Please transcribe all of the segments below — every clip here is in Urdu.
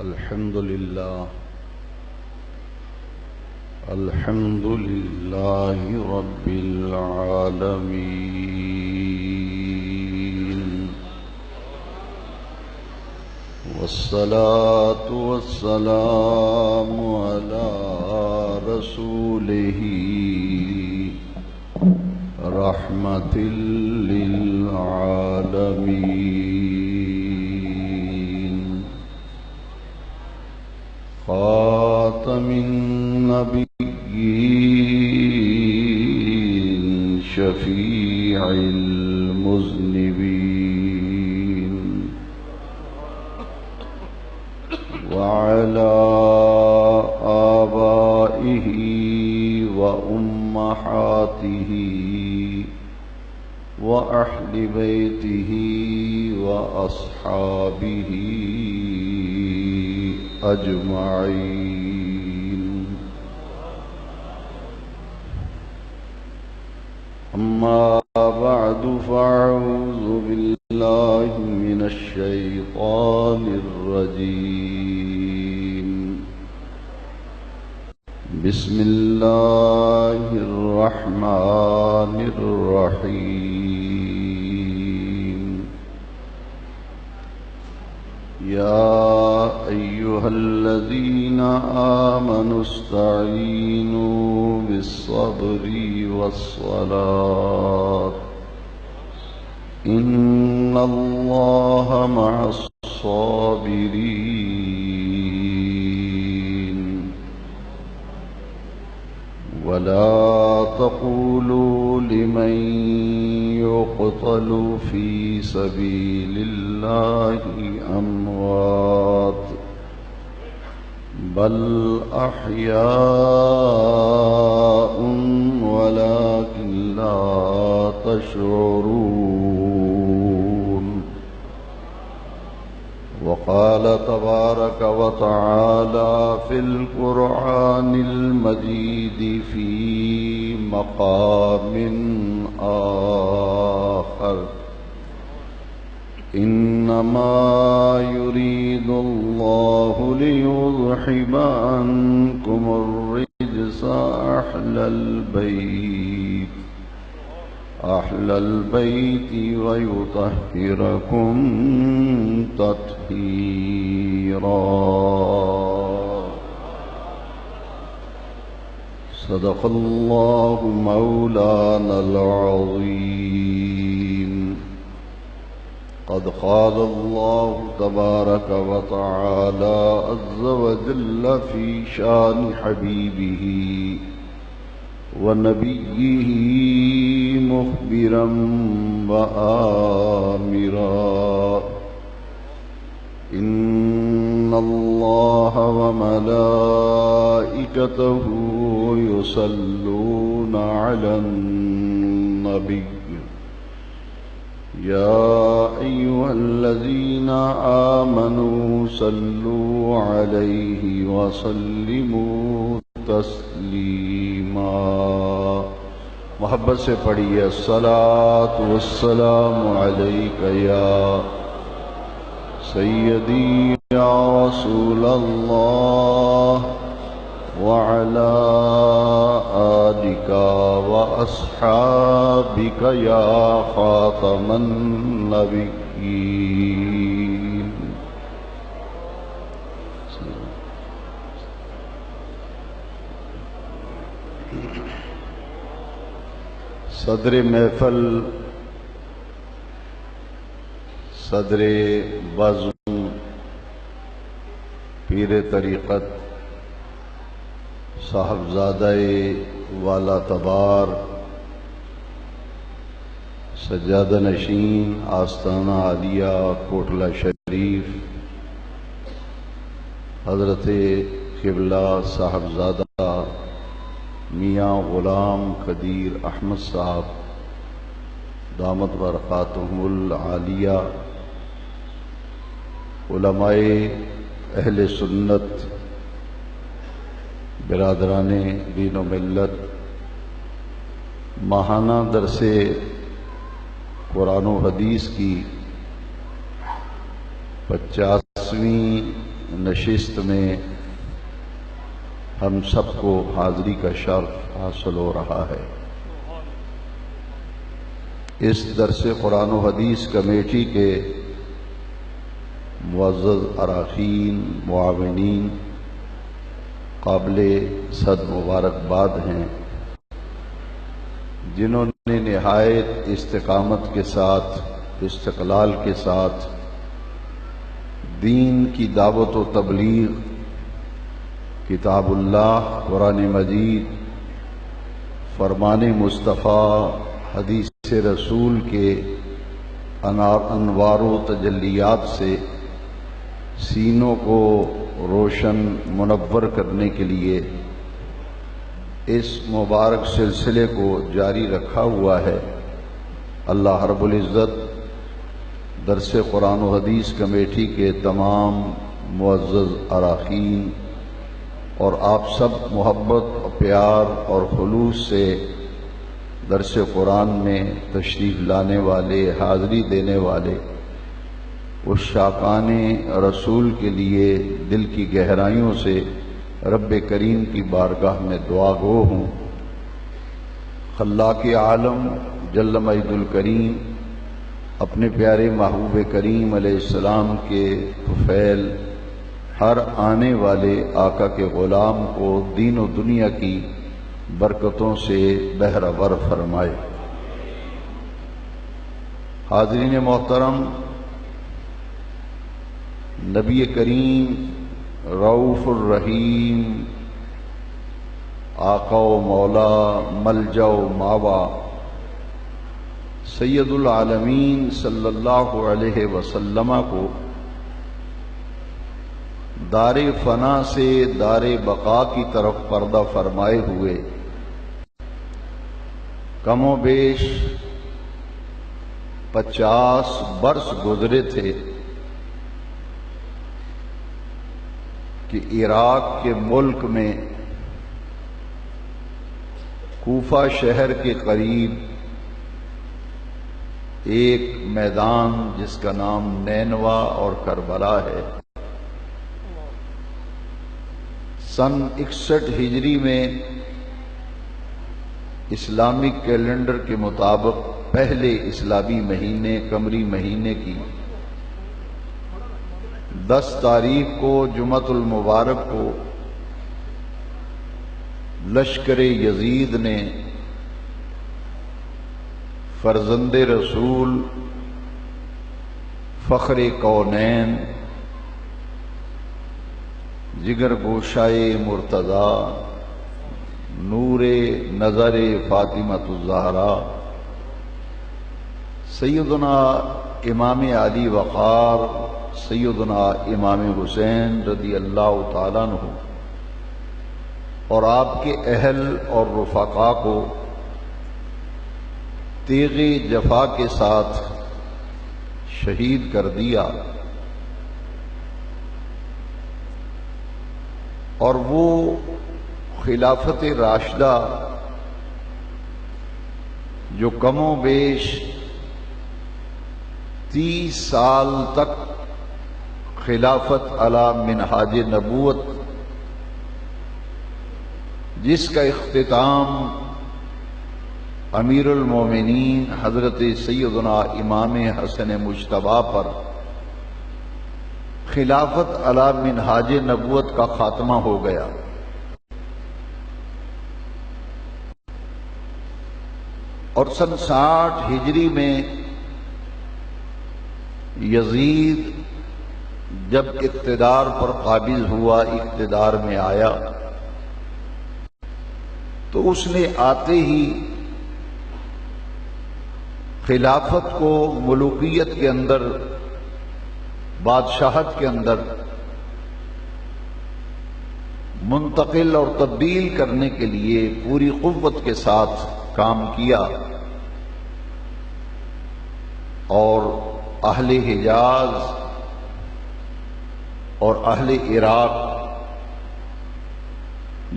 الحمد لله رب العالمين، والصلاة والسلام على رسوله رحمة للعالمين، خاتم النبيين شفيع المذنبين، وعلى آبائه وأمهاته وأهل بيته وأصحابه أجمعين. أما بعد، فأعوذ بالله من الشيطان الرجيم. بسم الله الرحمن الرحيم. يا أيها الذين آمنوا استعينوا بالصبر والصلاة، إن الله مع الصابرين. ولا تقولوا لمن يقتل في سبيل الله أموات، بل أحياء ولكن لا تشعرون. وقال تبارك وتعالى في القرآن المجيد في مقام آخر: إنما يريد الله ليذهب عنكم الرجس أهل البيت ويطهركم تطهيرا. صدق الله مولانا العظيم. قد قال الله تبارك وتعالى عز وجل في شان حبيبه ونبيه مخبرا وآمرا: إن الله وملائكته يصلون على النبي، يا أيها الذين آمنوا صلوا عليه وسلموا تسلیما. محبت سے پڑھیے: الصلاۃ والسلام علیک یا سیدی یا رسول اللہ، وعلی آلک واصحابک یا خاتم النبیین. صدر محفل، صدر بزم، پیر طریقت، صاحبزادہ والا تبار، سجادہ نشین آستانہ عالیہ کوٹلہ شریف، حضرت قبلہ صاحبزادہ میاں غلام قدیر احمد صاحب دامت برکاتہم العالیہ، علماء اہل سنت، برادران دین و ملت، ماہانہ درس قرآن و حدیث کی 50ویں نشست میں ہم سب کو حاضری کا شرف حاصل ہو رہا ہے۔ اس درس قرآن و حدیث کمیٹی کے معزز اراکین، معاونین قابل صد مبارکباد ہیں، جنہوں نے نہایت استقامت کے ساتھ، استقلال کے ساتھ دین کی دعوت و تبلیغ، کتاب اللہ، قرآن مجید، فرمان مصطفیٰ، حدیث رسول کے انوار و تجلیات سے سینوں کو روشن منور کرنے کے لیے اس مبارک سلسلے کو جاری رکھا ہوا ہے۔ اللہ رب العزت درس قرآن و حدیث کمیٹی کے تمام معزز اراکین اور آپ سب محبت، پیار اور خلوص سے درس قرآن میں تشریف لانے والے، حاضری دینے والے اس شاقان رسول کے لیے دل کی گہرائیوں سے رب کریم کی بارگاہ میں دعا گو ہوں۔ خلاق عالم جل مجد الکریم اپنے پیارے محبوب کریم علیہ السلام کے طفیل ہر آنے والے آقا کے غلام کو دین و دنیا کی برکتوں سے بہرور فرمائے۔ حاضرین محترم، نبی کریم رؤوف الرحیم، آقا و مولا، ملجا و ماوا، سید العالمین صلی اللہ علیہ وسلم کو دار فنا سے دار بقا کی طرف پردہ فرمائے ہوئے کم و بیش 50 برس گزرے تھے کہ عراق کے ملک میں کوفہ شہر کے قریب ایک میدان جس کا نام نینوا اور کربلا ہے، سن 61 ہجری میں اسلامک کیلنڈر کے مطابق پہلے اسلامی مہینے قمری مہینے کی 10 تاریخ کو جمعۃ المبارک کو لشکر یزید نے فرزند رسول، فخر کونین، جگر گوشائے مرتضی، نور نظر فاطمۃ الزہرا، سیدنا امام علی وقار، سیدنا امام حسین رضی اللہ تعالیٰ عنہ اور آپ کے اہل اور رفقا کو تیغ جفا کے ساتھ شہید کر دیا، اور وہ خلافت راشدہ جو کم و بیش 30 سال تک خلافت علی منہاج نبوت، جس کا اختتام امیر المومنین حضرت سیدنا امام حسن مجتبیٰ پر خلافت علی منہاج نبوت کا خاتمہ ہو گیا۔ اور سن 60 ہجری میں یزید جب اقتدار پر قابض ہوا، اقتدار میں آیا، تو اس نے آتے ہی خلافت کو ملوکیت کے اندر، بادشاہت کے اندر منتقل اور تبدیل کرنے کے لیے پوری قوت کے ساتھ کام کیا، اور اہل حجاز اور اہل عراق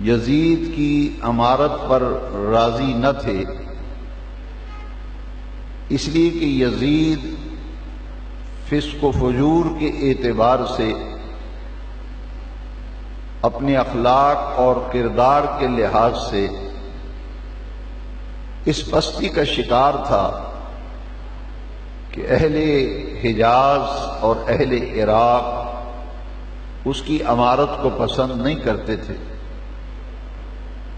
یزید کی امارت پر راضی نہ تھے، اس لیے کہ یزید فسق و فجور کے اعتبار سے اپنے اخلاق اور کردار کے لحاظ سے اس پستی کا شکار تھا کہ اہل حجاز اور اہل عراق اس کی عمارت کو پسند نہیں کرتے تھے۔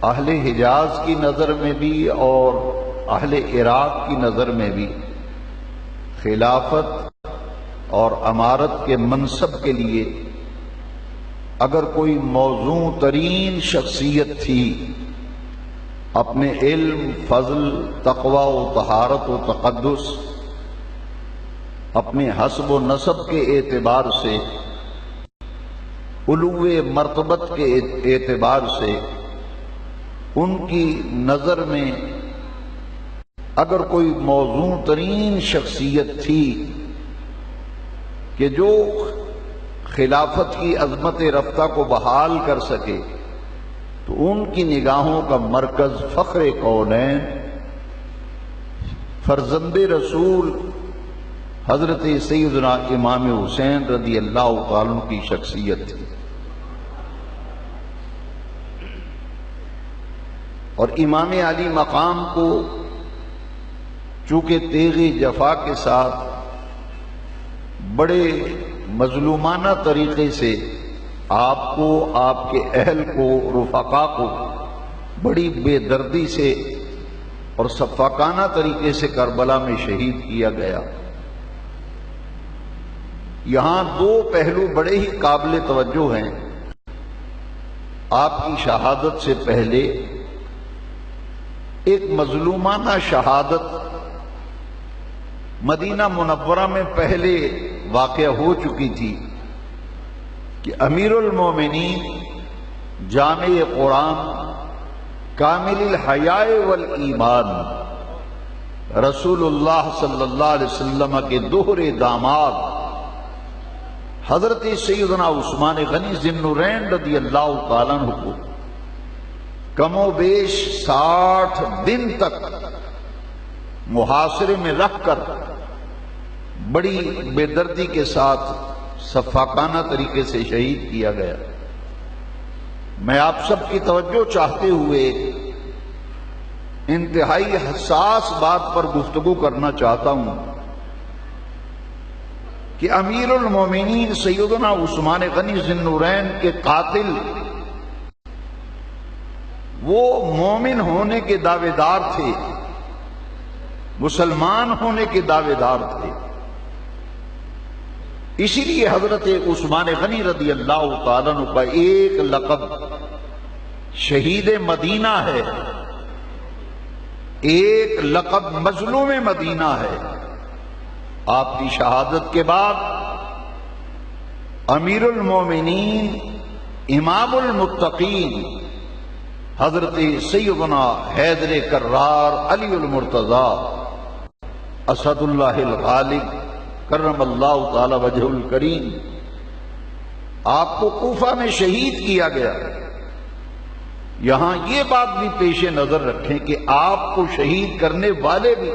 اہل حجاز کی نظر میں بھی اور اہل عراق کی نظر میں بھی خلافت اور امارت کے منصب کے لیے اگر کوئی موزوں ترین شخصیت تھی، اپنے علم، فضل، تقوی و طہارت و تقدس، اپنے حسب و نسب کے اعتبار سے، علو مرتبت کے اعتبار سے ان کی نظر میں اگر کوئی موزوں ترین شخصیت تھی کہ جو خلافت کی عظمت رفتہ کو بحال کر سکے، تو ان کی نگاہوں کا مرکز فخر کونین فرزند رسول حضرت سیدنا امام حسین رضی اللہ تعالیٰ عنہ کی شخصیت تھی۔ اور امام علی مقام کو چونکہ تیغ جفا کے ساتھ بڑے مظلومانہ طریقے سے آپ کو، آپ کے اہل کو، رفقا کو بڑی بے دردی سے اور شفقانہ طریقے سے کربلا میں شہید کیا گیا۔ یہاں دو پہلو بڑے ہی قابل توجہ ہیں۔ آپ کی شہادت سے پہلے ایک مظلومانہ شہادت مدینہ منورہ میں پہلے واقع ہو چکی تھی کہ امیر المومنین جامع قرآن کامل الحیاء والایمان رسول اللہ صلی اللہ علیہ وسلم کے دوہرے داماد حضرت سیدنا عثمان غنی ذی النورین رضی اللہ تعالیٰ عنہ کو کم و بیش 60 دن تک محاصرے میں رکھ کر بڑی بے دردی کے ساتھ شفقانہ طریقے سے شہید کیا گیا۔ میں آپ سب کی توجہ چاہتے ہوئے انتہائی حساس بات پر گفتگو کرنا چاہتا ہوں کہ امیر المومنین سیدنا عثمان غنی ذی النورین کے قاتل وہ مومن ہونے کے دعوے دار تھے، مسلمان ہونے کے دعوے دار تھے۔ اسی لیے حضرت عثمان غنی رضی اللہ تعالیٰ عنہ کا ایک لقب شہید مدینہ ہے، ایک لقب مظلوم مدینہ ہے۔ آپ کی شہادت کے بعد امیر المومنین امام المتقین حضرت سیدنا حیدر کرار علی المرتضی اسد اللہ الغالب کرم اللہ تعالی وجہ الکریم، آپ کو کوفہ میں شہید کیا گیا۔ یہاں یہ بات بھی پیش نظر رکھیں کہ آپ کو شہید کرنے والے بھی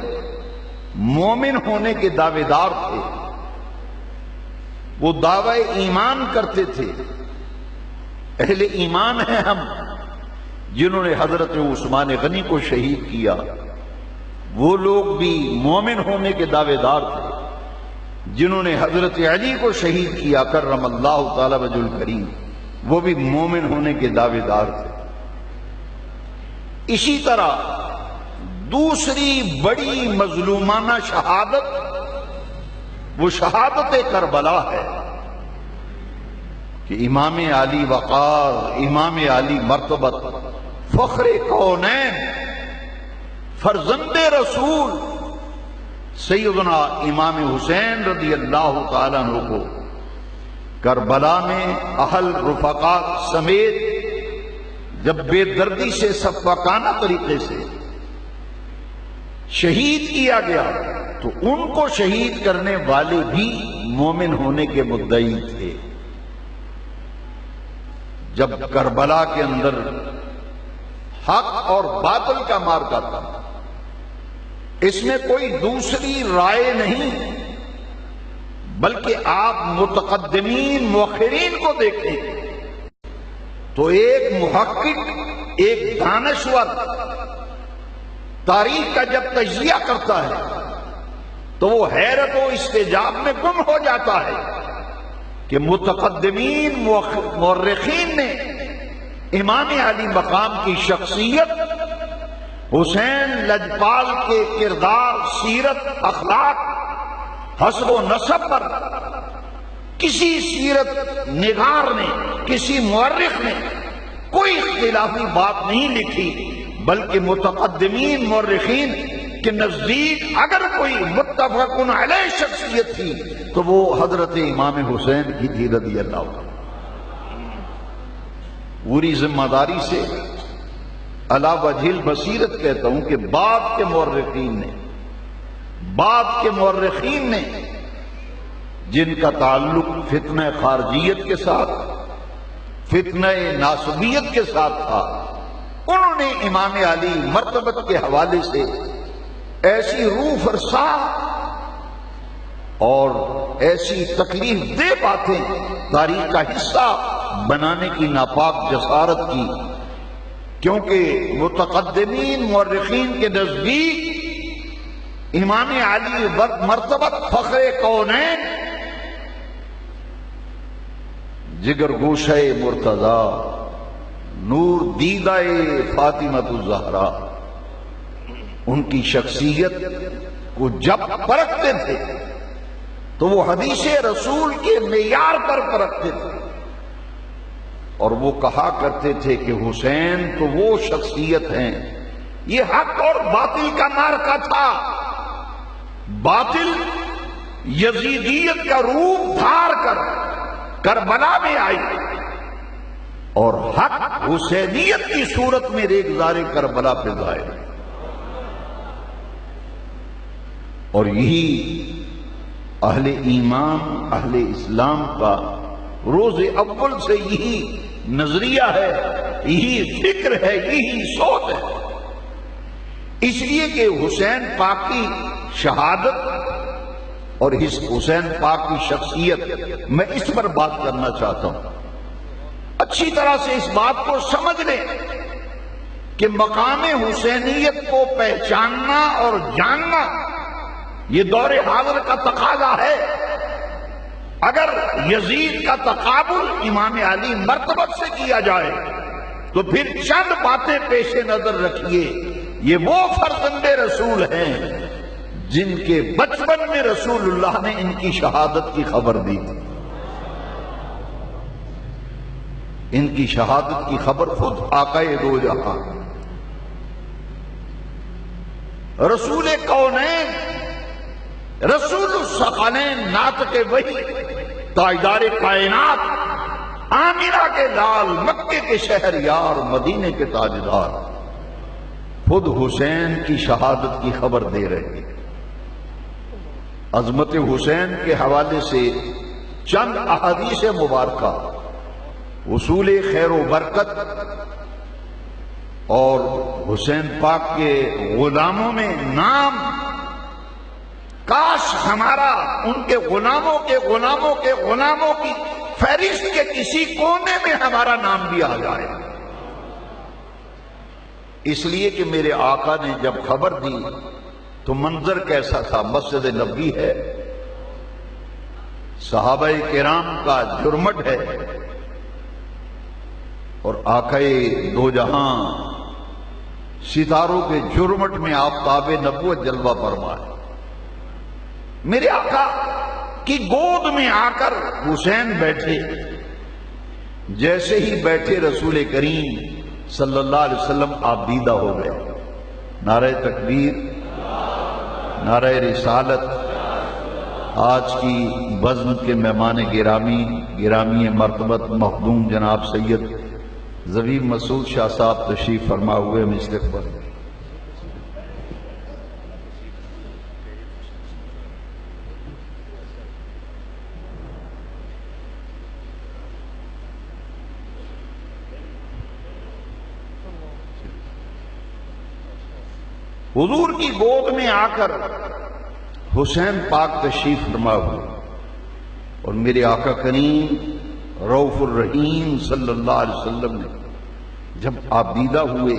مومن ہونے کے دعوے دار تھے، وہ دعوی ایمان کرتے تھے، اہل ایمان ہیں ہم۔ جنہوں نے حضرت عثمان غنی کو شہید کیا وہ لوگ بھی مومن ہونے کے دعوے دار تھے، جنہوں نے حضرت علی کو شہید کیا کرم اللہ تعالی وجہ الکریم وہ بھی مومن ہونے کے دعوے دار تھے۔ اسی طرح دوسری بڑی مظلومانہ شہادت وہ شہادت کربلا ہے کہ امام علی وقار، امام علی مرتبت، فخر کونین، فرزند رسول سیدنا امام حسین رضی اللہ تعالیٰ عنہ کو کربلا میں اہل رفقا سمیت جب بے دردی سے شفقانہ طریقے سے شہید کیا گیا تو ان کو شہید کرنے والے بھی مومن ہونے کے مدعی تھے۔ جب کربلا کے اندر حق اور باطل کا معرکہ تھا، اس میں کوئی دوسری رائے نہیں، بلکہ آپ متقدمین مؤخرین کو دیکھیں تو ایک محقق، ایک دانشور تاریخ کا جب تجزیہ کرتا ہے تو وہ حیرت و استعجاب میں گم ہو جاتا ہے کہ متقدمین مورخین نے امام علی مقام کی شخصیت، حسین لجپال کے کردار، سیرت، اخلاق، حسب و نسب پر کسی سیرت نگار نے، کسی مورخ نے کوئی اختلافی بات نہیں لکھی، بلکہ متقدمین مورخین کے نزدیک اگر کوئی متفق علیہ شخصیت تھی تو وہ حضرت امام حسین کی تھی رضی اللہ عنہ۔ پوری ذمہ داری سے علی وجہ البصیرت کہتا ہوں کہ بعد کے مورخین نے جن کا تعلق فتنہ خارجیت کے ساتھ، فتنہ ناسبیت کے ساتھ تھا، انہوں نے امام علی مرتبت کے حوالے سے ایسی روح فرسا اور ایسی تکلیف دہ باتیں تاریخ کا حصہ بنانے کی ناپاک جسارت کی، کیونکہ متقدمین مورخین کے نزدیک امام علی مرتبت فخر کونین، جگر گوشہ مرتضی، نور دیدہ فاطمہ الزہرا، ان کی شخصیت کو جب پرکھتے تھے تو وہ حدیث رسول کے معیار پر پرکھتے تھے، اور وہ کہا کرتے تھے کہ حسین تو وہ شخصیت ہیں، یہ حق اور باطل کا معرکہ تھا، باطل یزیدیت کا روپ دھار کر کربلا میں آئی اور حق حسینیت کی صورت میں ریگزار کربلا پہ ظاہر ہے۔ اور یہی اہل ایمان، اہل اسلام کا روز اول سے یہی نظریہ ہے، یہی فکر ہے، یہی سوچ ہے۔ اس لیے کہ حسین پاک کی شہادت اور حسین پاک کی شخصیت، میں اس پر بات کرنا چاہتا ہوں۔ اچھی طرح سے اس بات کو سمجھ لیں کہ مقام حسینیت کو پہچاننا اور جاننا یہ دور حاضر کا تقاضا ہے۔ اگر یزید کا تقابل امام علی مرتبت سے کیا جائے تو پھر چند باتیں پیش نظر رکھیے، یہ وہ فرزند رسول ہیں جن کے بچپن میں رسول اللہ نے ان کی شہادت کی خبر دی تھی۔ ان کی شہادت کی خبر خود آقا دو جہاں، رسول کونین، رسول الثقلین، ناطق وحی، تاجدار کائنات، آمنہ کے لال، مکے کے شہر یار، مدینے کے تاجدار، خود حسین کی شہادت کی خبر دے رہے ہیں۔ عظمت حسین کے حوالے سے چند احادیث مبارکہ، اصول خیر و برکت اور حسین پاک کے غلاموں میں نام، کاش ہمارا ان کے غلاموں کے غلاموں کے غلاموں کی فہرست کے کسی کونے میں ہمارا نام بھی آ جائے۔ اس لیے کہ میرے آقا نے جب خبر دی تو منظر کیسا تھا؟ مسجد نبوی ہے، صحابہ کرام کا جرمٹ ہے، اور آقا دو جہاں ستاروں کے جرمٹ میں آفتاب نبوت جلوہ فرما ہے۔ میرے آقا کی گود میں آ کر حسین بیٹھے، جیسے ہی بیٹھے رسول کریم صلی اللہ علیہ وسلم آپ دیدہ ہو گئے۔ نعرہ تکبیر، نعرہ رسالت۔ آج کی بزم کے مہمان گرامی مرتبت مخدوم جناب سید زبیب مسعود شاہ صاحب تشریف فرما ہوئے مستقبل۔ حضور کی گود میں آ کر حسین پاک تشریف فرما ہوئے، اور میرے آقا کریم رؤوف الرحیم صلی اللہ علیہ وسلم نے جب آپ دیدہ ہوئے،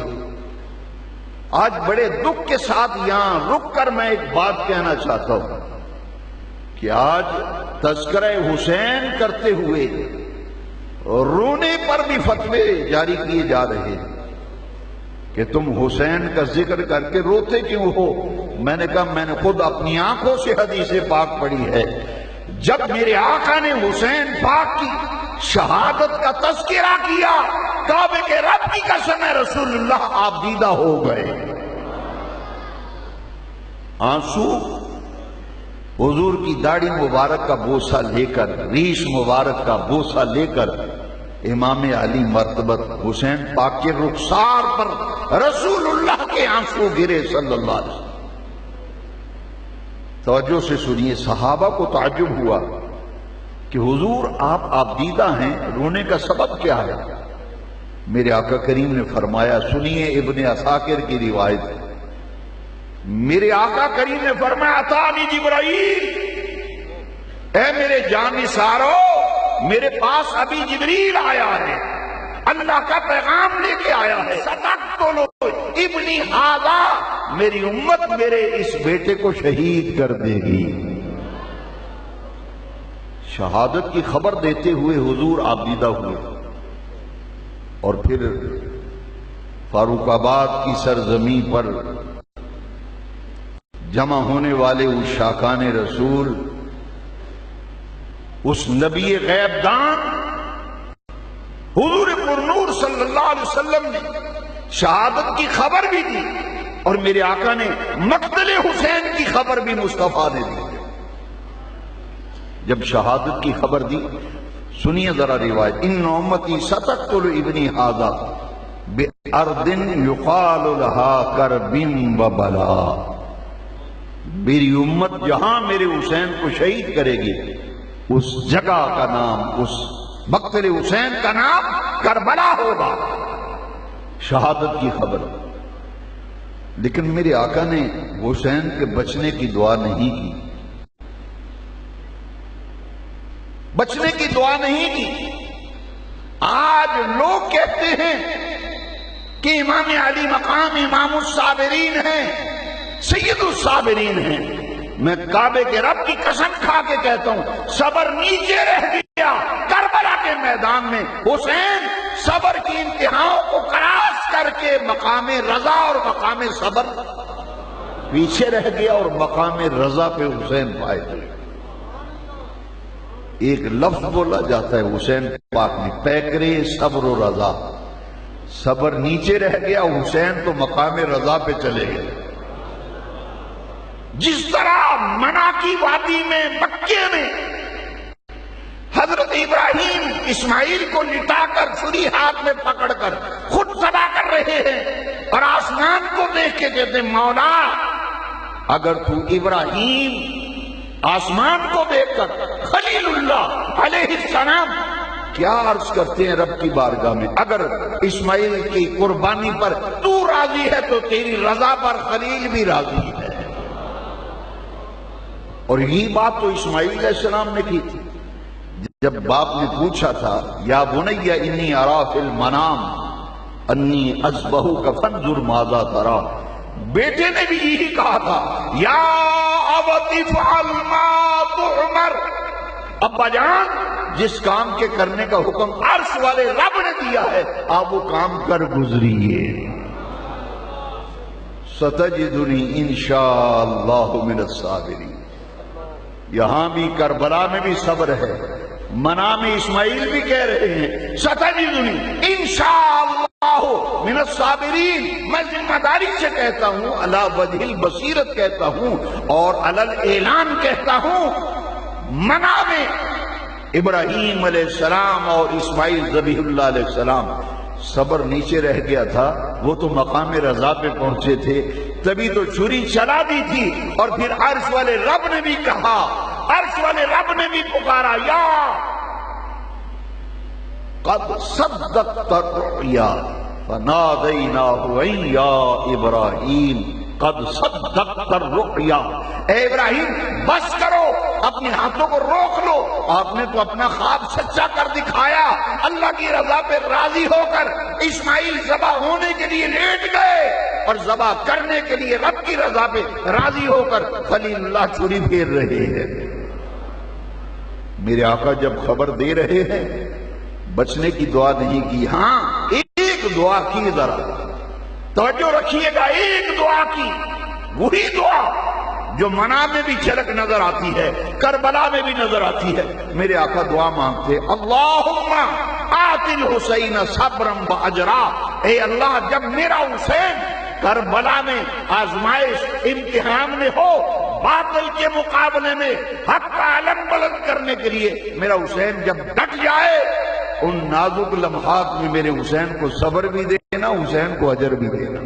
آج بڑے دکھ کے ساتھ یہاں رک کر میں ایک بات کہنا چاہتا ہوں کہ آج تذکرہ حسین کرتے ہوئے رونے پر بھی فتوے جاری کیے جا رہے ہیں کہ تم حسین کا ذکر کر کے روتے کیوں ہو؟ میں نے کہا میں نے خود اپنی آنکھوں سے حدیث پاک پڑھی ہے، جب میرے آقا نے حسین پاک کی شہادت کا تذکرہ کیا، کعبے کے رب کی قسم ہے رسول اللہ آپ دیدہ ہو گئے۔ آنسو حضور کی داڑھی مبارک کا بوسہ لے کر، ریش مبارک کا بوسہ لے کر امام علی مرتبت حسین پاک کے رخسار پر رسول اللہ کے آنسو گرے صلی اللہ علیہ وسلم۔ توجہ سے سنیے، صحابہ کو تعجب ہوا کہ حضور آپ دیدہ ہیں، رونے کا سبب کیا ہے؟ میرے آقا کریم نے فرمایا، سنیے ابن عساکر کی روایت ہے، میرے آقا کریم نے فرمایا اتانی جبرائیل، اے میرے جانثارو میرے پاس ابھی جبریل آیا ہے، اللہ کا پیغام لے کے آیا ہے، ستقتلوا ابنی ھذا، میری امت میرے اس بیٹے کو شہید کر دے گی۔ شہادت کی خبر دیتے ہوئے حضور آپ دیدہ ہوئے، اور پھر فاروق آباد کی سرزمین پر جمع ہونے والے اس شاکان رسول، اس نبی غیب دان حضور پرنور صلی اللہ علیہ وسلم نے شہادت کی خبر بھی دی، اور میرے آقا نے مقتل حسین کی خبر بھی مصطفیٰ نے دی۔ جب شہادت کی خبر دی، سنیے ذرا روایت، ان امتی ستقتل ابنی ھذا بارض یقال لها کرب وبلا، میری امت جہاں میرے حسین کو شہید کرے گی اس جگہ کا نام، اس مقتل حسین کا نام کربلا ہوگا۔ شہادت کی خبر، لیکن میرے آقا نے حسین کے بچنے کی دعا نہیں کی، بچنے کی دعا نہیں کی۔ آج لوگ کہتے ہیں کہ امام علی مقام امام الصابرین ہیں، سید الصابرین ہیں، میں کعبے کے رب کی قسم کھا کے کہتا ہوں صبر نیچے رہ گیا کربلا کے میدان میں۔ حسین صبر کی انتہاؤں کو کراس کر کے مقام رضا اور مقام صبر پیچھے رہ گیا، اور مقام رضا پہ حسین پائے گئے۔ ایک لفظ بولا جاتا ہے حسین پاک نے، پیکرے صبر و رضا، صبر نیچے رہ گیا، حسین تو مقام رضا پہ چلے گئے۔ جس طرح منا کی وادی میں مکے میں حضرت ابراہیم اسماعیل کو لٹا کر چھری ہاتھ میں پکڑ کر خود ذبح کر رہے ہیں، اور آسمان کو دیکھ کے کہتے مولا اگر تو ابراہیم آسمان کو دیکھ کر خلیل اللہ علیہ السلام کیا عرض کرتے ہیں رب کی بارگاہ میں، اگر اسماعیل کی قربانی پر تو راضی ہے تو تیری رضا پر خلیل بھی راضی ہے۔ اور یہی بات تو اسماعیل علیہ السلام نے کی تھی، جب باپ نے پوچھا تھا یا بنی انی ارا فی المنام انی اذبحک فانظر ماذا تری، بیٹے نے بھی یہی کہا تھا یا ابت افعل ما تؤمر، ابا جان جس کام کے کرنے کا حکم عرش والے رب نے دیا ہے آپ وہ کام کر گزریے۔ ستجدنی انشاءاللہ من الصابرین، یہاں بھی کربلا میں بھی صبر ہے، منا میں اسماعیل بھی کہہ رہے ہیں ستجدنی انشاءاللہ من الصابرین، میں ذمہ داری سے کہتا ہوں، علی وجہ البصیرت کہتا ہوں، اور علی الاعلان کہتا ہوں۔ منا میں ابراہیم علیہ السلام اور اسماعیل ذبیح اللہ علیہ السلام، صبر نیچے رہ گیا تھا، وہ تو مقام رضا پہ پہنچے تھے، تبھی تو چھری چلا دی تھی، اور پھر عرش والے رب نے بھی کہا، عرش والے رب نے بھی پکارا یا قد صدقت الرؤیا فنادیناہ ان یا ابراہیم قد صدقت الرؤیا، اے ابراہیم بس کرو، اپنے ہاتھوں کو روک لو. آپ نے تو اپنا خواب سچا کر دکھایا. اللہ کی رضا پہ راضی ہو کر اسماعیل ذبح ہونے کے لیے لیٹ گئے اور ذبح کرنے کے لیے رب کی رضا پہ راضی ہو کر خلیل اللہ چھری پھیر رہے ہیں. میرے آقا جب خبر دے رہے ہیں بچنے کی دعا نہیں کی. ہاں ایک دعا کی, ذرا توجہ رکھیے گا, ایک دعا کی, وہی دعا جو منام میں بھی جھلک نظر آتی ہے, کربلا میں بھی نظر آتی ہے. میرے آقا دعا مانگتے, اللہم آت الحسین صبرا و اجرا. اے اللہ جب میرا حسین کربلا میں آزمائش امتحان میں ہو, باطل کے مقابلے میں حق کا علم بلند کرنے کے لیے میرا حسین جب ڈٹ جائے, ان نازک لمحات میں میرے حسین کو صبر بھی دینا, حسین کو اجر بھی دینا.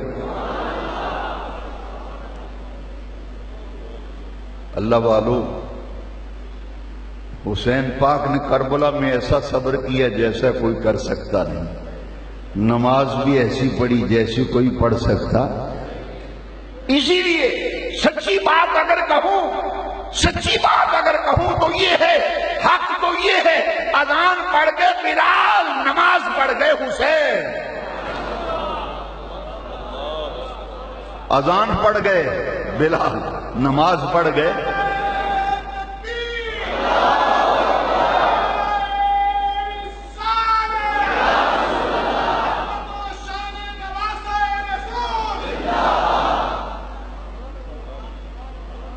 اللہ والو, حسین پاک نے کربلا میں ایسا صبر کیا جیسا کوئی کر سکتا نہیں. نماز بھی ایسی پڑھی جیسی کوئی پڑھ سکتا. اسی لیے سچی بات اگر کہوں تو یہ ہے, حق تو یہ ہے, اذان پڑھ گئے بلال, نماز پڑھ گئے حسین. اذان پڑھ گئے بلال, نماز پڑھ گئے.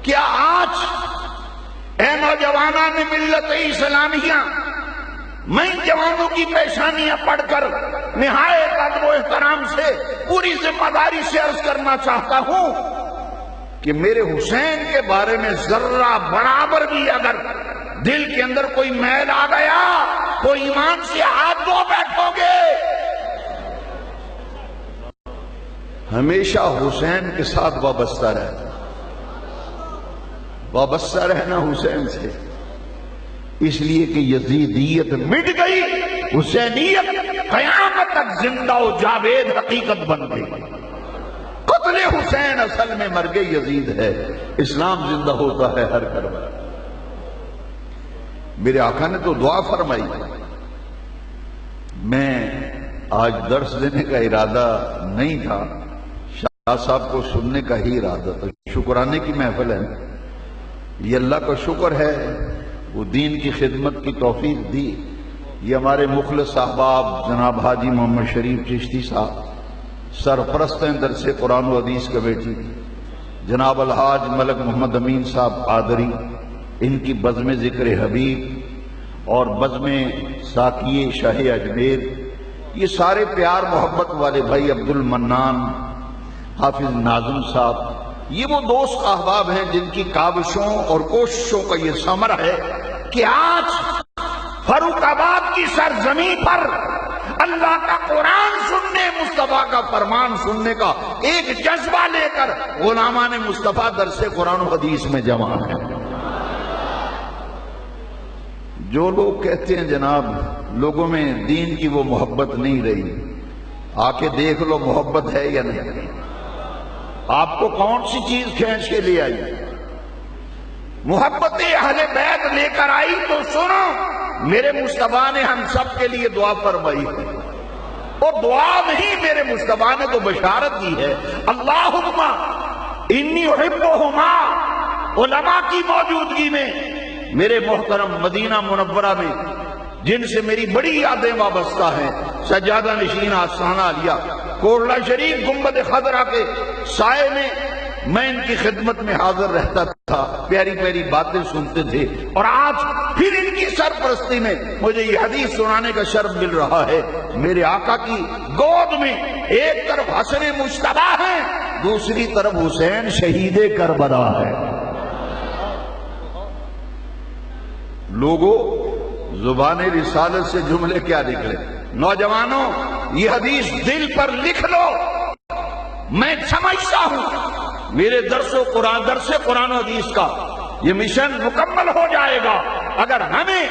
کیا آج اے نوجوانان ملت اسلامیہ, میں جوانوں کی پیشانیاں پڑھ کر نہایت ادب و احترام سے پوری ذمہ داری سے عرض کرنا چاہتا ہوں کہ میرے حسین کے بارے میں ذرہ برابر بھی اگر دل کے اندر کوئی میل آ گیا تو ایمان سے ہاتھ دھو بیٹھو گے. ہمیشہ حسین کے ساتھ وابستہ رہنا حسین سے, اس لیے کہ یزیدیت مٹ گئی, حسینیت قیامت تک زندہ و جاوید حقیقت بن گئی. قتل حسین اصل میں مرگ یزید ہے, اسلام زندہ ہوتا ہے ہر کربلا. میرے آقا نے تو دعا فرمائی. میں آج درس دینے کا ارادہ نہیں تھا, شاہ صاحب کو سننے کا ہی ارادہ تھا. شکرانے کی محفل ہے, یہ اللہ کا شکر ہے وہ دین کی خدمت کی توفیق دی. یہ ہمارے مخلص احباب جناب حاجی محمد شریف چشتی صاحب سرپرست ہیں درس قرآن و حدیث کمیٹی, جناب الحاج ملک محمد امین صاحب قادری, ان کی بزم ذکر حبیب اور بزم ساقی شاہ اجمیر, یہ سارے پیار محبت والے بھائی, عبد المنان, حافظ ناظم صاحب, یہ وہ دوست احباب ہیں جن کی کاوشوں اور کوششوں کا یہ ثمر ہے کہ آج فاروق آباد کی سرزمین پر اللہ کا قرآن سننے, مصطفیٰ کا فرمان سننے کا ایک جذبہ لے کر غلامان مصطفیٰ درس قرآن و حدیث میں جمع ہیں. جو لوگ کہتے ہیں جناب لوگوں میں دین کی وہ محبت نہیں رہی, آ کے دیکھ لو محبت ہے یا نہیں. آپ کو کون سی چیز کھینچ کے لے آئی؟ محبت اہل بیت لے کر آئی تو سنو, میرے مصطفیٰ نے ہم سب کے لیے دعا فرمائی ہے, اور دعا نہیں میرے مصطفیٰ نے تو بشارت دی ہے. اللہم انی احبہما, علماء کی موجودگی میں میرے محترم مدینہ منورہ میں جن سے میری بڑی یادیں وابستہ ہیں, سجادہ نشین آستانہ عالیہ, کوڑلہ شریف, گنبد خضرا کے سائے میں ان کی خدمت میں حاضر رہتا تھا, پیاری پیاری باتیں سنتے تھے, اور آج پھر ان کی سرپرستی میں مجھے یہ حدیث سنانے کا شرف مل رہا ہے. میرے آقا کی گود میں ایک طرف حسن مجتبیٰ ہے, دوسری طرف حسین شہید کربلا ہے. لوگوں زبان رسالت سے جملے کیا نکلے؟ نوجوانوں یہ حدیث دل پر لکھ لو. میں سمجھتا ہوں میرے درس قرآن و حدیث کا یہ مشن مکمل ہو جائے گا اگر ہمیں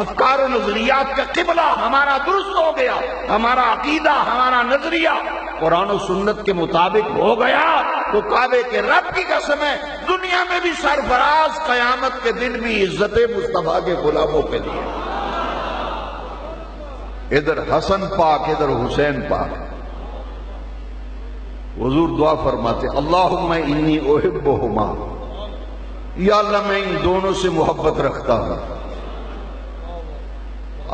افکار و نظریات کا قبلہ ہمارا درست ہو گیا, ہمارا عقیدہ, ہمارا نظریہ قرآن و سنت کے مطابق ہو گیا تو کعبے کے رب کی قسم ہے دنیا میں بھی سرفراز، قیامت کے دن بھی عزت مصطفیٰ کے غلاموں کے لیے۔ ادھر حسن پاک، ادھر حسین پاک۔ حضور دعا فرماتے اللہم انی احبہما، یا اللہ میں ان دونوں سے محبت رکھتا ہوں۔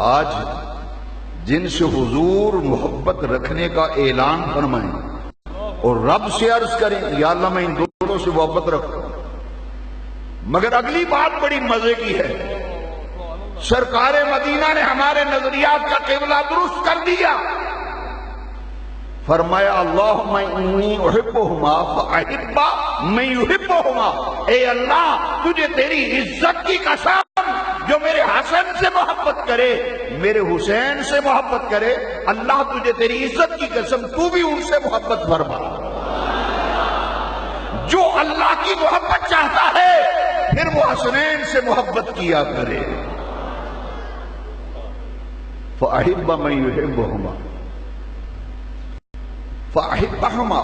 آج جن سے حضور محبت رکھنے کا اعلان فرمائیں اور رب سے عرض کریں یا اللہ میں ان دونوں سے محبت رکھتا ہوں، مگر اگلی بات بڑی مزے کی ہے، سرکار مدینہ نے ہمارے نظریات کا قبلہ درست کر دیا۔ فرمایا اللہم انی احبہما فاحب من یحبہما، اے اللہ تجھے تیری عزت کی قسم، جو میرے حسن سے محبت کرے، میرے حسین سے محبت کرے، اللہ تجھے تیری عزت کی قسم تو بھی ان سے محبت فرما۔ جو اللہ کی محبت چاہتا ہے پھر وہ حسنین سے محبت کیا کرے۔ فاحب من یحبہما فاحبہما،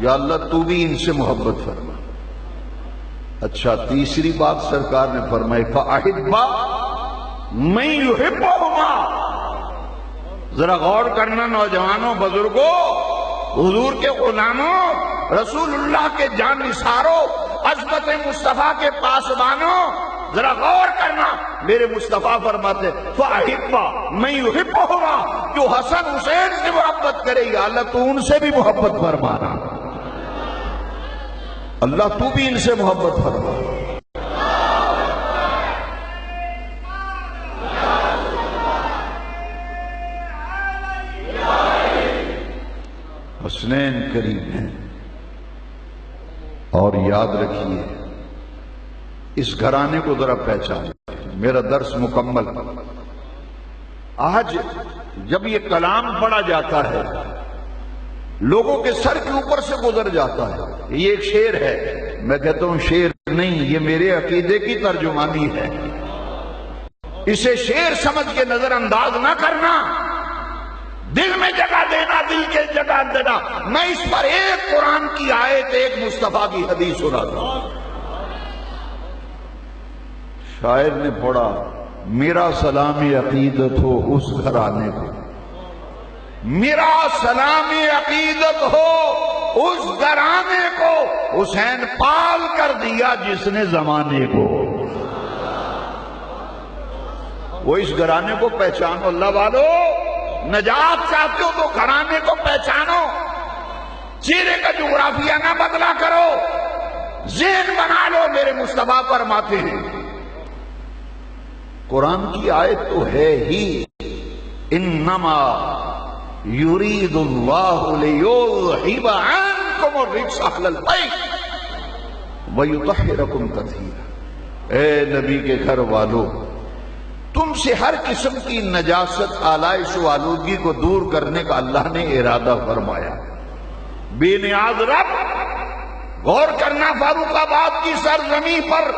یا اللہ تو بھی ان سے محبت فرما۔ اچھا تیسری بات سرکار نے فرمائی فاحب من یحبہما۔ ذرا غور کرنا نوجوانوں، بزرگوں، حضور کے غلاموں، رسول اللہ کے جان نثاروں، عظمت مصطفیٰ کے پاسبانوں، ذرا غور کرنا، میرے مصطفیٰ فرماتے فاحب من یحبہما، جو حسن حسین سے محبت کرے یا اللہ تو ان سے بھی محبت فرمانا، اللہ تو بھی ان سے محبت فرما۔ حسنین قریب ہیں، اور یاد رکھیے اس گھرانے کو ذرا پہچان۔ میرا درس مکمل۔ آج جب یہ کلام پڑھا جاتا ہے لوگوں کے سر کے اوپر سے گزر جاتا ہے، یہ ایک شعر ہے، میں کہتا ہوں شعر نہیں، یہ میرے عقیدے کی ترجمانی ہے، اسے شعر سمجھ کے نظر انداز نہ کرنا، دل میں جگہ دینا، دل کے جگہ دینا۔ میں اس پر ایک قرآن کی آیت، ایک مصطفیٰ کی حدیث سناتا ہوں۔ شاعر نے پڑھا میرا سلام عقیدت ہو اس گھرانے کو، میرا سلام عقیدت ہو اس گھرانے کو، حسین پال کر دیا جس نے زمانے کو۔ وہ اس گھرانے کو پہچانو اللہ والو، نجات چاہتے ہو تو گھرانے کو پہچانو، چہرے کا جغرافیہ نہ بدلا کرو، ذہن بنا لو۔ میرے مصطفیٰ فرماتے ہیں قرآن کی آیت تو ہے ہی انما یرید اللہ لیذہب عنکم الرجس اہل البیت ویطہرکم تطہیرا۔ اے نبی کے گھر والو، تم سے ہر قسم کی نجاست، آلائش و آلودگی کو دور کرنے کا اللہ نے ارادہ فرمایا۔ بے نیاز رب، غور کرنا فاروق آباد کی سرزمین پر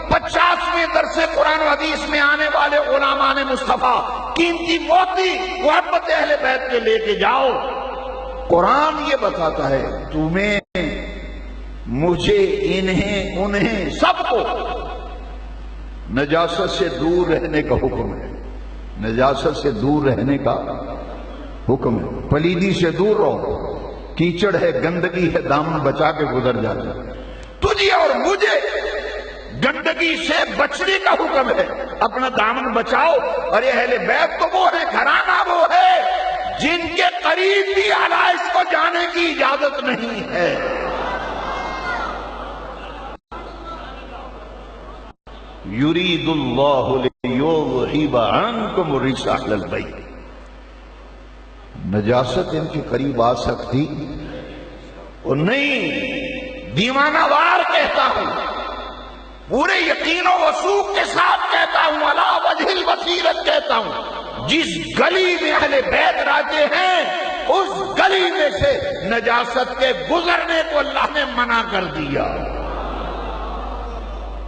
50ویں درس قرآن و حدیث میں آنے والے غلامان مصطفیٰ، قیمتی موتی محبت اہل بیت کے لے کے جاؤ۔ قرآن یہ بتاتا ہے تمہیں، مجھے، انہیں، انہیں، سب کو نجاست سے دور رہنے کا حکم ہے، نجاست سے دور رہنے کا حکم ہے۔ پلیدی سے دور رہو، کیچڑ ہے، گندگی ہے، دامن بچا کے گزر جاتا ہے۔ تجھے اور مجھے گندگی سے بچنے کا حکم ہے، اپنا دامن بچاؤ۔ اور یہ اہل بیت تو وہ ہے، گھرانہ وہ ہے جن کے قریب بھی آلائش کو جانے کی اجازت نہیں ہے۔ یرید اللہ لیذہب عنکم الرجس اہل البیت۔ نجاست ان کے قریب آ سکتی اور نہیں، دیوانہ وار کہتا ہوں، پورے یقین و وثوق کے ساتھ کہتا ہوں، علی وجہ البصیرت کہتا ہوں، جس گلی میں اہل بیت راجے ہیں اس گلی میں سے نجاست کے گزرنے کو اللہ نے منع کر دیا۔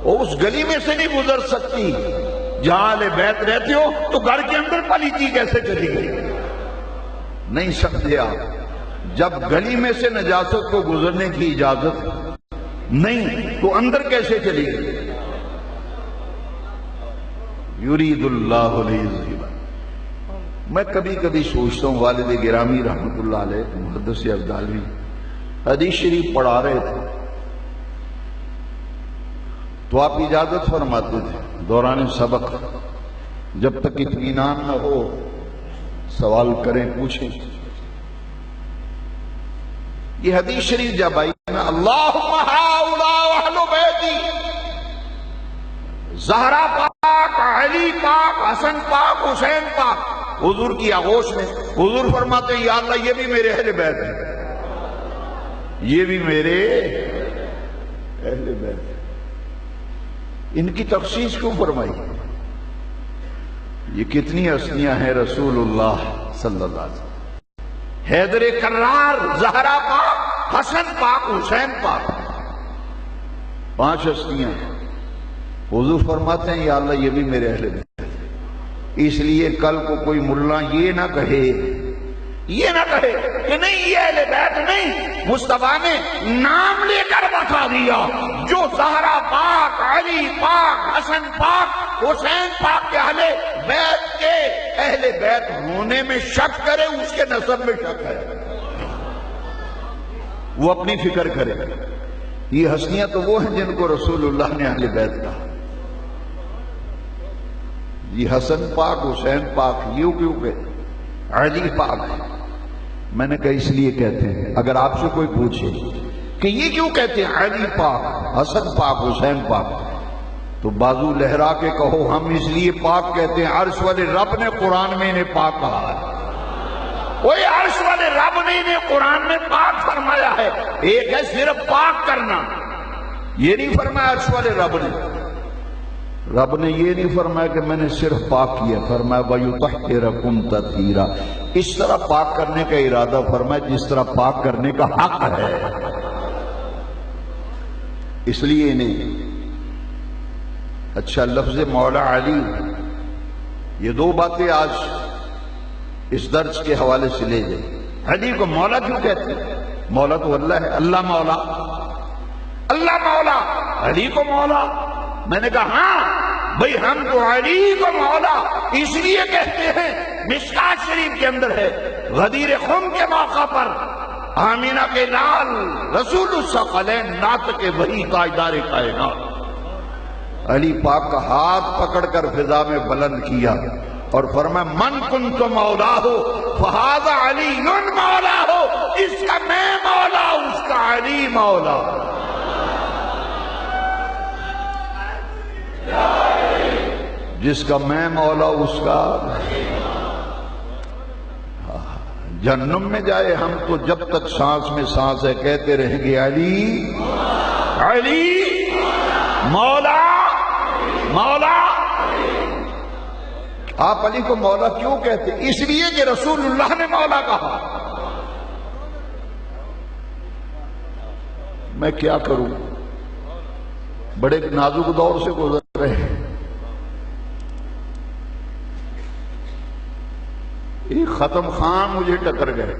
وہ اس گلی میں سے نہیں گزر سکتی جہاں اہل بیت رہتے ہو، تو گھر کے اندر پلیتی کیسے چلی گئی؟ نہیں سمجھے آپ؟ جب گلی میں سے نجاست کو گزرنے کی اجازت نہیں تو اندر کیسے چلی گئی؟ یرید اللہ لیذہب۔ میں کبھی کبھی سوچتا ہوں، والد گرامی رحمت اللہ علیہ محدث ابدالوی حدیث شریف پڑھا رہے تھے تو آپ اجازت فرماتے تھے دوران سبق جب تک اطمینان نہ ہو سوال کریں، پوچھیں۔ یہ حدیث شریف جب آئی نا، اللہم ہؤلاء اہل بیتی، زہرا پاک، علی پاک، حسن پاک، حسین پاک، حضور کی آغوش میں حضور فرماتے ہیں یا اللہ یہ بھی میرے اہل بیت ہیں، یہ بھی میرے اہل بیت ہیں۔ ان کی تخصیص کیوں فرمائی؟ یہ کتنی ہستیاں ہیں رسول اللہ صلی اللہ علیہ وسلم، حیدر کرار، زہرا پاک، حسن پاک، حسین پاک، 5 ہستیاں ہیں۔ حضور فرماتے ہیں یا اللہ یہ بھی میرے اہل بیت ہیں۔ اس لیے کل کو کوئی ملا یہ نہ کہے کہ نہیں یہ اہل بیت نہیں، مصطفیٰ نے نام لے کر بتا دیا، جو زہرا پاک، علی پاک، حسن پاک، حسین پاک کے اہل بیت کے اہل بیت ہونے میں شک کرے اس کے نسب میں شک ہے، وہ اپنی فکر کرے۔ یہ ہستیاں تو وہ ہیں جن کو رسول اللہ نے اہل بیت کہا۔ یہ حسن پاک، حسین پاک، یوں کیوں کہ علی پاک ہے؟ میں نے کہا اس لیے کہتے ہیں، اگر آپ سے کوئی پوچھے کہ یہ کیوں کہتے ہیں علی پاک، حسن پاک، حسین پاک، تو بازو لہرا کے کہو ہم اس لیے پاک کہتے ہیں عرش والے رب نے قرآن میں انہیں پاک کہا ہے۔ وہی عرش والے رب نے انہیں قرآن میں پاک فرمایا ہے۔ ایک ہے صرف پاک کرنا، یہ نہیں فرمایا عرش والے رب نے۔ رب نے یہ نہیں فرمایا کہ میں نے صرف پاک کیا، فرمایا وَيُطَهِّرَكُمْ تَطْهِيرًا، اس طرح پاک کرنے کا ارادہ فرمایا جس طرح پاک کرنے کا حق ہے۔ اس لیے انہیں اچھا لفظ مولا علی، یہ 2 باتیں آج اس درس کے حوالے سے لے جائیں۔ علی کو مولا کیوں کہتے ہیں؟ مولا تو اللہ ہے، اللہ مولا، اللہ مولا، علی کو مولا۔ میں نے کہا ہاں بھئی ہم تو علی کو مولا اس لیے کہتے ہیں، مشکات شریف کے اندر ہے، غدیر خم کے موقع پر آمینہ کے لال رسول الثقلین ناطق وحی تاجدار کائنات علی پاک کا ہاتھ پکڑ کر فضا میں بلند کیا اور فرمایا من کنت مولا ہو فہذا علی مولا ہو، اس کا میں مولا، اس کا علی مولا۔ جس کا میں مولا اس کا جہنم میں جائے ہم تو جب تک سانس میں سانس ہے کہتے رہیں گے علی علی مولا مولا۔ آپ علی کو مولا کیوں کہتے؟ اس لیے کہ رسول اللہ نے مولا کہا۔ میں کیا کروں، بڑے نازک دور سے گزر رہے ہیں۔ ایک ختم خان مجھے ٹکر گئے،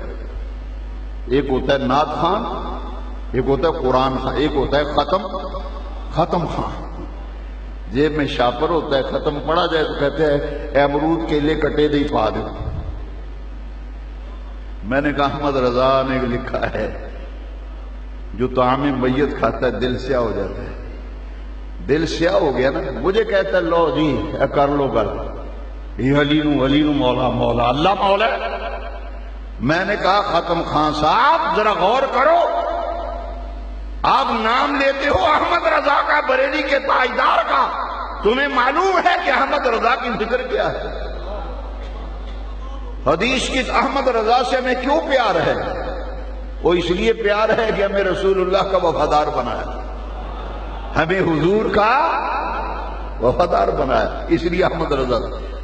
ایک ہوتا ہے نعت خان، ایک ہوتا ہے قرآن خان، ایک ہوتا ہے ختم خان۔ جیب میں شاپر ہوتا ہے، ختم پڑا جائے تو کہتے ہیں اے امرود کیلے کٹے دے پا دے۔ میں نے کہا احمد رضا نے لکھا ہے جو طعام میت کھاتا ہے دل سیاہ ہو جاتا ہے، دل سیاہ ہو گیا نا، مجھے کہتا ہے لو جی کر لو گل، یہ علی نو مولا مولا، اللہ مولا۔ میں نے کہا ختم خان صاحب ذرا غور کرو، آپ نام لیتے ہو احمد رضا کا، بریلی کے تاجدار کا، تمہیں معلوم ہے کہ احمد رضا کی ذکر کیا ہے؟ حدیث کی احمد رضا سے ہمیں کیوں پیار ہے؟ وہ اس لیے پیار ہے کہ ہمیں رسول اللہ کا وفادار بنایا، ہمیں حضور کا وفادار بنایا، اس لیے احمد رضا۔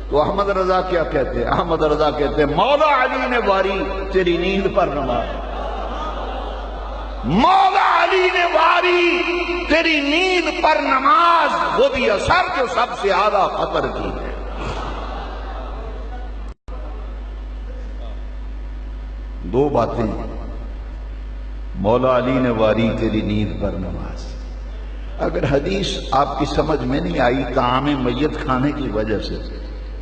تو احمد رضا کیا کہتے ہیں؟ احمد رضا کہتے ہیں مولا علی نے واری تیری نیند پر نماز، مولا علی نے واری تیری نیند پر نماز، وہ بھی اثر جو سب سے اعلیٰ خطر کی ہے۔ دو باتیں مولا علی نے واری تیری نیند پر نماز. اگر حدیث آپ کی سمجھ میں نہیں آئی طعام میت کھانے کی وجہ سے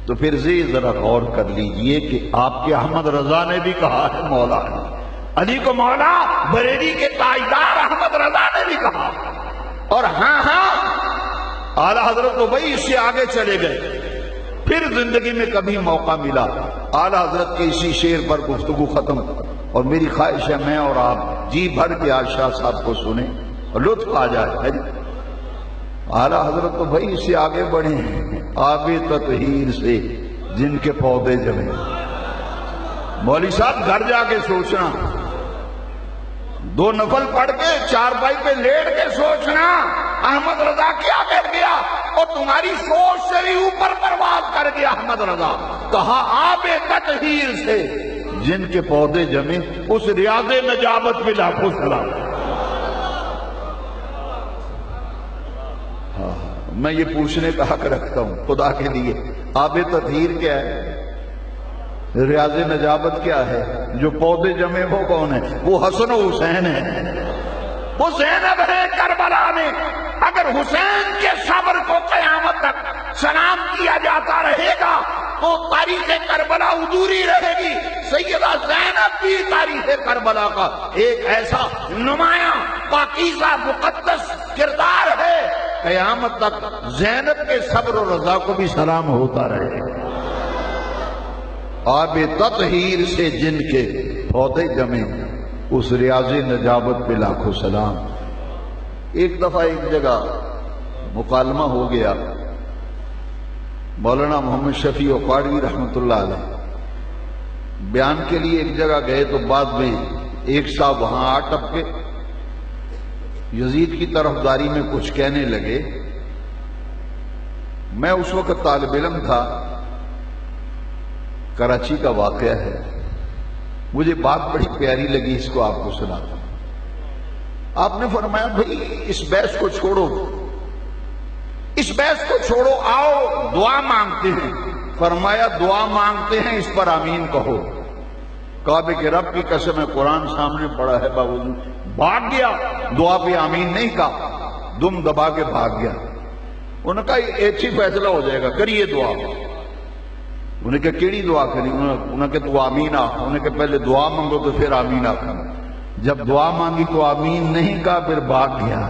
تو پھر ذرا غور کر لیجئے کہ آپ کے احمد رضا نے بھی کہا ہے مولا علی کو مولا، بریلی کے تاجدار احمد رضا نے بھی کہا. اور ہاں اعلیٰ حضرت تو بھائی اس سے آگے چلے گئے. پھر زندگی میں کبھی موقع ملا اعلیٰ حضرت کے اسی شعر پر گفتگو ختم، اور میری خواہش ہے میں اور آپ جی بھر کے آج شاہ صاحب کو سنیں اور لطف آ جائے. اعلیٰ حضرت تو بھائی اس سے آگے بڑھے ہیں، آب تطہیر سے جن کے پودے جمے. مولوی صاحب گھر جا کے سوچنا، 2 نفل پڑھ کے چارپائی پہ لیٹ کے سوچنا احمد رضا کیا کہہ گیا، اور تمہاری سوچ سے بھی اوپر پرواز کر گیا احمد رضا. کہا آب تطہیر سے جن کے پودے جمے، اس ریاض نجابت پہ لاکھوں سلام. میں یہ پوچھنے کا حق رکھتا ہوں خدا کے لیے، آب تطہیر کیا ہے، ریاض نجابت کیا ہے، جو پودے جمے وہ کون ہے؟ وہ حسن و حسین ہے. وہ زینب ہے کربلا میں. اگر حسین کے صبر کو قیامت تک سلام کیا جاتا رہے گا تو تاریخ کربلا ادھوری رہے گی. سیدہ زینب بھی تاریخ کربلا کا ایک ایسا نمایاں پاکیزہ مقدس کردار ہے، قیامت تک زینب کے صبر و رضا کو بھی سلام ہوتا رہے گا. آب تطہیر سے جن کے پودے جمے، اس ریاض نجابت پہ لاکھوں سلام. ایک دفعہ ایک جگہ مکالمہ ہو گیا، مولانا محمد شفیع اقاڑوی رحمۃ اللہ علیہ بیان کے لیے ایک جگہ گئے تو بعد میں ایک صاحب وہاں آ ٹپکے، یزید کی طرفداری میں کچھ کہنے لگے. میں اس وقت طالب علم تھا، کراچی کا واقعہ ہے، مجھے بات بڑی پیاری لگی، اس کو آپ کو سناتا ہوں. آپ نے فرمایا بھائی اس بحث کو چھوڑو، اس بحث کو چھوڑو، آؤ دعا مانگتے ہیں. فرمایا دعا مانگتے ہیں، اس پر آمین کہو. کعبے کے رب کی قسم ہے، قرآن سامنے پڑا ہے، باوجود بھاگ گیا، دعا پہ آمین نہیں کہا، دم دبا کے بھاگ گیا. انہوں نے کہا ایک ہی فیصلہ ہو جائے گا، کریے دعا. انہوں نے کہا کیڑی دعا کری؟ انہوں نے کہا تو آمین آ. انہوں نے کہا پہلے دعا مانگو تو پھر آمین آ. جب دعا مانگی تو آمین نہیں کہا، پھر بھاگ گیا.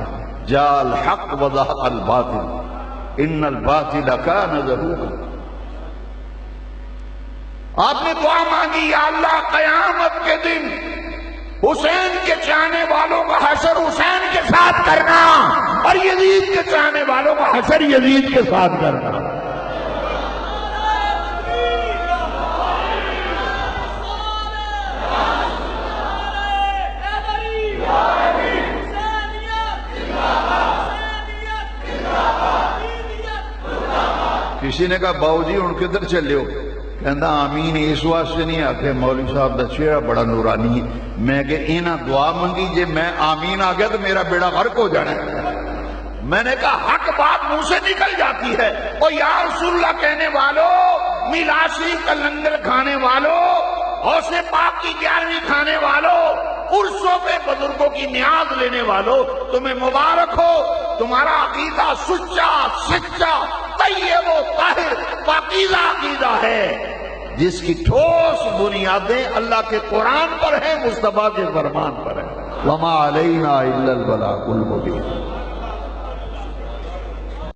جا الحق وزہق الباطل ان الباطل کان زہوقا. آپ نے دعا مانگی، یا اللہ قیامت کے دن حسین کے چاہنے والوں کا حشر حسین کے ساتھ کرنا، اور یزید کے چاہنے والوں کا حشر یزید کے ساتھ کرنا. کسی نے کہا باؤ جی ہن کدھر چلے ہو؟ کہندا آمین اس واسطے نہیں آکھے مولوی صاحب دا چہرہ بڑا نورانی ہے. میں کہ انہاں دعا منگی جے میں آمین آ گیا تو میرا بیڑا غرق ہو جانا ہے. میں نے کہا حق بات منہ سے نکل جاتی ہے. اور یا رسول اللہ کہنے والوں، میلاد شریف کا لنگر کھانے والوں، غوث پاک کی 11ویں کھانے والوں، عرصوں پہ بزرگوں کی نیاز لینے والوں، تمہیں مبارک ہو. تمہارا عقیدہ سچا طیب و طاہر پاکیزہ عقیدہ ہے، جس کی ٹھوس بنیادیں اللہ کے قرآن پر ہیں، مصطفیٰ کے فرمان پر ہیں. وما علینا الا البلاغ المبین.